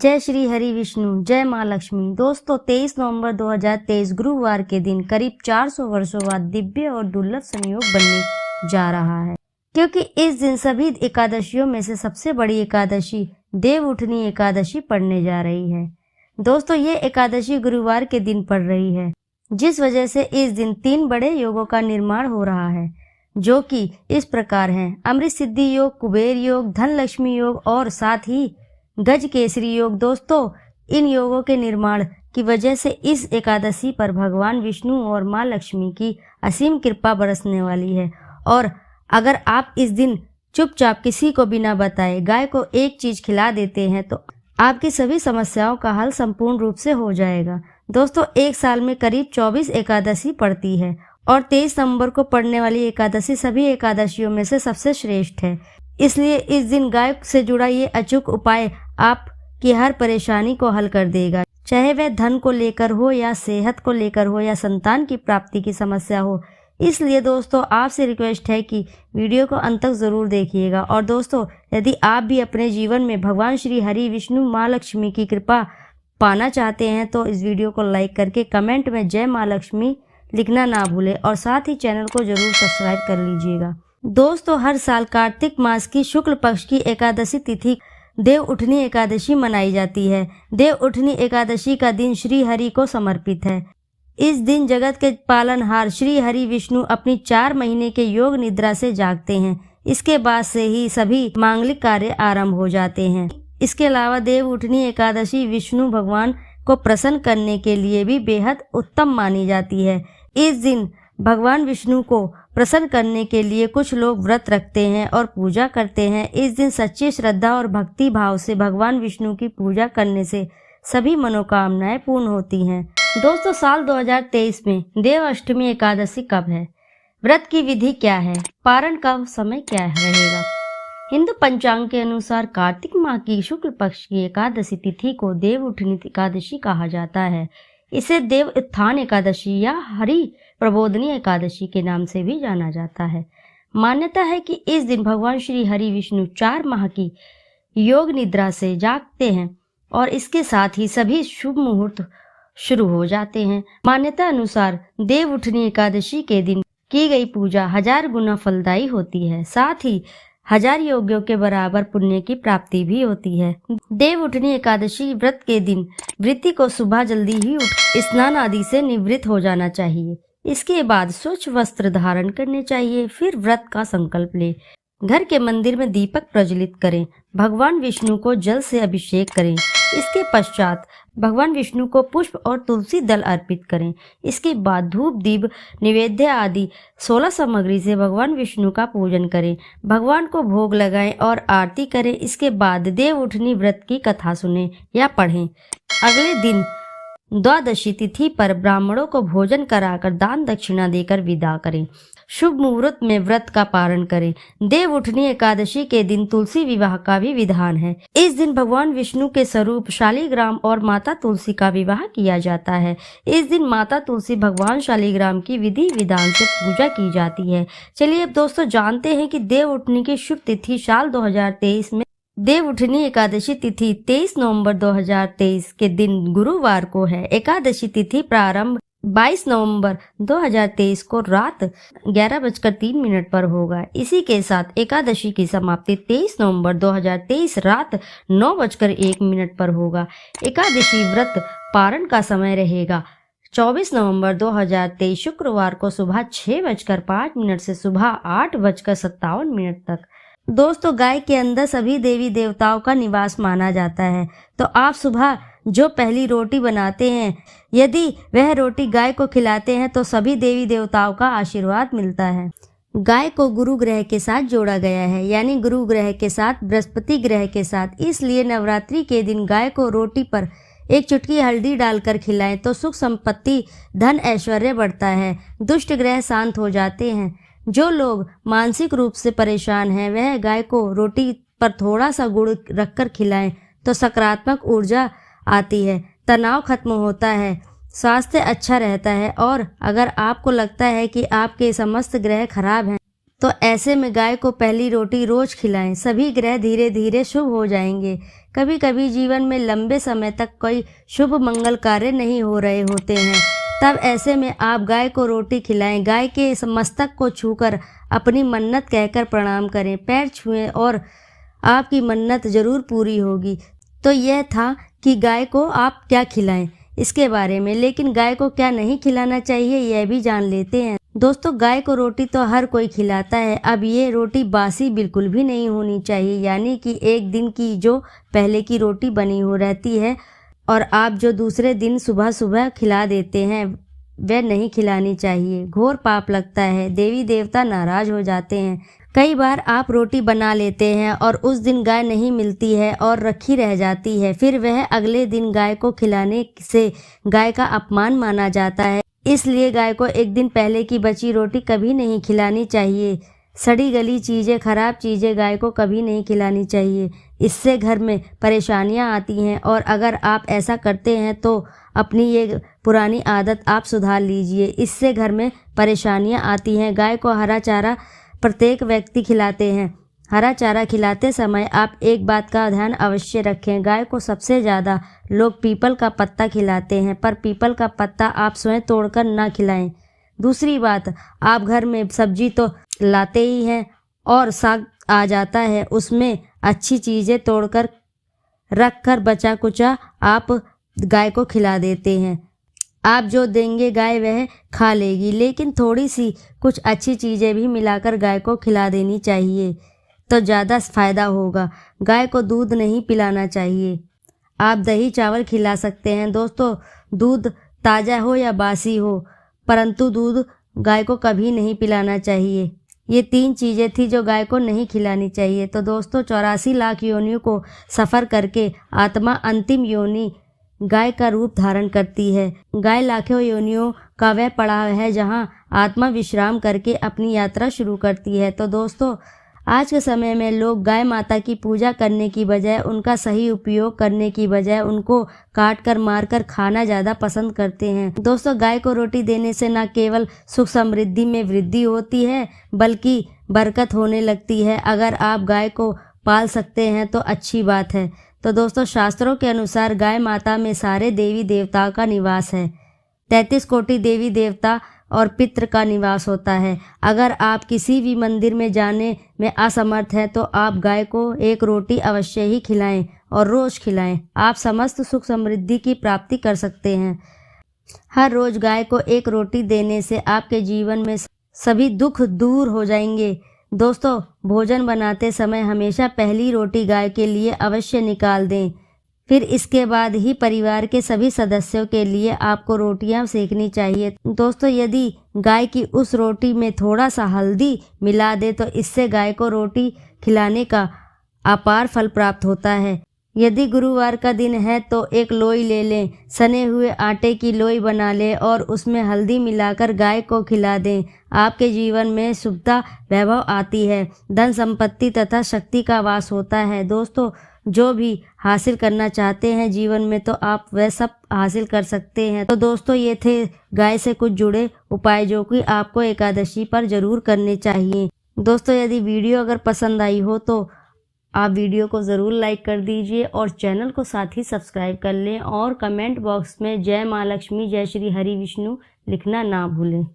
जय श्री हरि विष्णु, जय माँ लक्ष्मी। दोस्तों 23 नवंबर 2023 गुरुवार के दिन करीब 400 वर्षों बाद दिव्य और दुर्लभ संयोग बनने जा रहा है, क्योंकि इस दिन सभी एकादशियों में से सबसे बड़ी एकादशी देव उठनी एकादशी पड़ने जा रही है। दोस्तों ये एकादशी गुरुवार के दिन पड़ रही है, जिस वजह से इस दिन 3 बड़े योगों का निर्माण हो रहा है, जो कि इस प्रकार हैं: अमृत सिद्धि योग, कुबेर योग, धन लक्ष्मी योग और साथ ही गज केसरी योग। दोस्तों इन योगों के निर्माण की वजह से इस एकादशी पर भगवान विष्णु और माँ लक्ष्मी की असीम कृपा बरसने वाली है। और अगर आप इस दिन चुपचाप किसी को बिना बताए गाय को एक चीज खिला देते हैं तो आपकी सभी समस्याओं का हल संपूर्ण रूप से हो जाएगा। दोस्तों एक साल में करीब 24 एकादशी पड़ती है और 23 नवंबर को पड़ने वाली एकादशी सभी एकादशियों में से सबसे श्रेष्ठ है। इसलिए इस दिन गाय से जुड़ा ये अचूक उपाय आपकी हर परेशानी को हल कर देगा, चाहे वह धन को लेकर हो या सेहत को लेकर हो या संतान की प्राप्ति की समस्या हो। इसलिए दोस्तों आपसे रिक्वेस्ट है कि वीडियो को अंत तक जरूर देखिएगा। और दोस्तों यदि आप भी अपने जीवन में भगवान श्री हरि विष्णु माँ लक्ष्मी की कृपा पाना चाहते हैं तो इस वीडियो को लाइक करके कमेंट में जय माँ लक्ष्मी लिखना ना भूलें और साथ ही चैनल को जरूर सब्सक्राइब कर लीजिएगा। दोस्तों हर साल कार्तिक मास की शुक्ल पक्ष की एकादशी तिथि देव उठनी एकादशी मनाई जाती है। देव उठनी एकादशी का दिन श्री हरि को समर्पित है। इस दिन जगत के पालनहार श्री हरि विष्णु अपनी 4 महीने के योग निद्रा से जागते हैं। इसके बाद से ही सभी मांगलिक कार्य आरंभ हो जाते हैं। इसके अलावा देव उठनी एकादशी विष्णु भगवान को प्रसन्न करने के लिए भी बेहद उत्तम मानी जाती है। इस दिन भगवान विष्णु को प्रसन्न करने के लिए कुछ लोग व्रत रखते हैं और पूजा करते हैं। इस दिन सच्ची श्रद्धा और भक्ति भाव से भगवान विष्णु की पूजा करने से सभी मनोकामनाएं पूर्ण होती हैं। दोस्तों साल 2023 में देव अष्टमी एकादशी कब है, व्रत की विधि क्या है, पारण का समय क्या रहेगा। हिंदू पंचांग के अनुसार कार्तिक माह की शुक्ल पक्ष की एकादशी तिथि को देव उठनी एकादशी कहा जाता है। इसे देव उत्थान एकादशी या हरि प्रबोधनी एकादशी के नाम से भी जाना जाता है। मान्यता है कि इस दिन भगवान श्री हरि विष्णु 4 माह की योग निद्रा से जागते हैं और इसके साथ ही सभी शुभ मुहूर्त शुरू हो जाते हैं। मान्यता अनुसार देव उठनी एकादशी के दिन की गई पूजा 1000 गुना फलदायी होती है, साथ ही 1000 योग्यों के बराबर पुण्य की प्राप्ति भी होती है। देव उठनी एकादशी व्रत के दिन वृत्ति को सुबह जल्दी ही उठ स्नान आदि से निवृत्त हो जाना चाहिए। इसके बाद स्वच्छ वस्त्र धारण करने चाहिए। फिर व्रत का संकल्प ले, घर के मंदिर में दीपक प्रज्वलित करें, भगवान विष्णु को जल से अभिषेक करें। इसके पश्चात भगवान विष्णु को पुष्प और तुलसी दल अर्पित करें। इसके बाद धूप दीप निवेद्य आदि 16 सामग्री से भगवान विष्णु का पूजन करें, भगवान को भोग लगाएं और आरती करें। इसके बाद देव उठनी व्रत की कथा सुनें या पढ़ें। अगले दिन द्वादशी तिथि पर ब्राह्मणों को भोजन कराकर दान दक्षिणा देकर विदा करें। शुभ मुहूर्त में व्रत का पारण करें। देव उठनी एकादशी के दिन तुलसी विवाह का भी विधान है। इस दिन भगवान विष्णु के स्वरूप शालिग्राम और माता तुलसी का विवाह किया जाता है। इस दिन माता तुलसी भगवान शालिग्राम की विधि विधान से पूजा की जाती है। चलिए अब दोस्तों जानते हैं कि देव उठनी की शुभ तिथि साल 2023 में देव उठनी एकादशी तिथि 23 नवंबर 2023 के दिन गुरुवार को है। एकादशी तिथि प्रारंभ 22 नवंबर 2023 को रात 11:03 पर होगा। इसी के साथ एकादशी की समाप्ति 23 नवंबर 2023 रात 9:01 पर होगा। एकादशी व्रत पारण का समय रहेगा 24 नवंबर 2023 शुक्रवार को सुबह 6:05 से सुबह 8:57 तक। दोस्तों गाय के अंदर सभी देवी देवताओं का निवास माना जाता है, तो आप सुबह जो पहली रोटी बनाते हैं यदि वह रोटी गाय को खिलाते हैं तो सभी देवी देवताओं का आशीर्वाद मिलता है। गाय को गुरु ग्रह के साथ जोड़ा गया है, यानी गुरु ग्रह के साथ बृहस्पति ग्रह के साथ। इसलिए नवरात्रि के दिन गाय को रोटी पर एक चुटकी हल्दी डालकर खिलाएं तो सुख संपत्ति धन ऐश्वर्य बढ़ता है, दुष्ट ग्रह शांत हो जाते हैं। जो लोग मानसिक रूप से परेशान हैं वह गाय को रोटी पर थोड़ा सा गुड़ रखकर खिलाएं तो सकारात्मक ऊर्जा आती है, तनाव खत्म होता है, स्वास्थ्य अच्छा रहता है। और अगर आपको लगता है कि आपके समस्त ग्रह खराब हैं तो ऐसे में गाय को पहली रोटी रोज खिलाएं। सभी ग्रह धीरे धीरे शुभ हो जाएंगे। कभी कभी जीवन में लंबे समय तक कोई शुभ मंगल कार्य नहीं हो रहे होते हैं, तब ऐसे में आप गाय को रोटी खिलाएं। गाय के मस्तक को छूकर अपनी मन्नत कहकर प्रणाम करें। पैर छुएं और आपकी मन्नत जरूर पूरी होगी। तो यह था कि गाय को आप क्या खिलाएं इसके बारे में, लेकिन गाय को क्या नहीं खिलाना चाहिए यह भी जान लेते हैं। दोस्तों, गाय को रोटी तो हर कोई खिलाता है। अब ये रोटी बासी बिल्कुल भी नहीं होनी चाहिए, यानी कि एक दिन की जो पहले की रोटी बनी हो रहती है और आप जो दूसरे दिन सुबह सुबह खिला देते हैं वह नहीं खिलानी चाहिए। घोर पाप लगता है, देवी देवता नाराज हो जाते हैं। कई बार आप रोटी बना लेते हैं और उस दिन गाय नहीं मिलती है और रखी रह जाती है, फिर वह अगले दिन गाय को खिलाने से गाय का अपमान माना जाता है। इसलिए गाय को एक दिन पहले की बची रोटी कभी नहीं खिलानी चाहिए। सड़ी गली चीज़ें, खराब चीज़ें गाय को कभी नहीं खिलानी चाहिए। इससे घर में परेशानियां आती हैं और अगर आप ऐसा करते हैं तो अपनी ये पुरानी आदत आप सुधार लीजिए। इससे घर में परेशानियां आती हैं। गाय को हरा चारा प्रत्येक व्यक्ति खिलाते हैं। हरा चारा खिलाते समय आप एक बात का ध्यान अवश्य रखें। गाय को सबसे ज़्यादा लोग पीपल का पत्ता खिलाते हैं, पर पीपल का पत्ता आप स्वयं तोड़कर ना खिलाएं। दूसरी बात, आप घर में सब्जी तो लाते ही हैं और साग आ जाता है, उसमें अच्छी चीज़ें तोड़कर रख कर बचा कुचा आप गाय को खिला देते हैं। आप जो देंगे गाय वह खा लेगी, लेकिन थोड़ी सी कुछ अच्छी चीज़ें भी मिलाकर गाय को खिला देनी चाहिए तो ज़्यादा फ़ायदा होगा। गाय को दूध नहीं पिलाना चाहिए। आप दही चावल खिला सकते हैं। दोस्तों, दूध ताज़ा हो या बासी हो, परंतु दूध गाय को कभी नहीं पिलाना चाहिए। ये 3 चीज़ें थी जो गाय को नहीं खिलानी चाहिए। तो दोस्तों, 84 लाख योनियों को सफ़र करके आत्मा अंतिम योनि गाय का रूप धारण करती है। गाय लाखों योनियों का वह पड़ाव है जहां आत्मा विश्राम करके अपनी यात्रा शुरू करती है। तो दोस्तों, आज के समय में लोग गाय माता की पूजा करने की बजाय, उनका सही उपयोग करने की बजाय उनको काट कर मार कर खाना ज़्यादा पसंद करते हैं। दोस्तों, गाय को रोटी देने से न केवल सुख समृद्धि में वृद्धि होती है बल्कि बरकत होने लगती है। अगर आप गाय को पाल सकते हैं तो अच्छी बात है। तो दोस्तों, शास्त्रों के अनुसार गाय माता में सारे देवी देवताओं का निवास है। 33 कोटि देवी देवता और पितृ का निवास होता है। अगर आप किसी भी मंदिर में जाने में असमर्थ हैं तो आप गाय को एक रोटी अवश्य ही खिलाएं और रोज खिलाएं। आप समस्त सुख समृद्धि की प्राप्ति कर सकते हैं। हर रोज गाय को एक रोटी देने से आपके जीवन में सभी दुख दूर हो जाएंगे। दोस्तों, भोजन बनाते समय हमेशा पहली रोटी गाय के लिए अवश्य निकाल दें। फिर इसके बाद ही परिवार के सभी सदस्यों के लिए आपको रोटियां सेकनी चाहिए। दोस्तों, यदि गाय की उस रोटी में थोड़ा सा हल्दी मिला दे तो इससे गाय को रोटी खिलाने का अपार फल प्राप्त होता है। यदि गुरुवार का दिन है तो एक लोई ले लें, सने हुए आटे की लोई बना लें और उसमें हल्दी मिलाकर गाय को खिला दें। आपके जीवन में शुभता वैभव आती है, धन संपत्ति तथा शक्ति का वास होता है। दोस्तों, जो भी हासिल करना चाहते हैं जीवन में तो आप वह सब हासिल कर सकते हैं। तो दोस्तों, ये थे गाय से कुछ जुड़े उपाय जो कि आपको एकादशी पर जरूर करने चाहिए। दोस्तों, यदि वीडियो अगर पसंद आई हो तो आप वीडियो को ज़रूर लाइक कर दीजिए और चैनल को साथ ही सब्सक्राइब कर लें और कमेंट बॉक्स में जय माँ लक्ष्मी, जय श्री हरि विष्णु लिखना ना भूलें।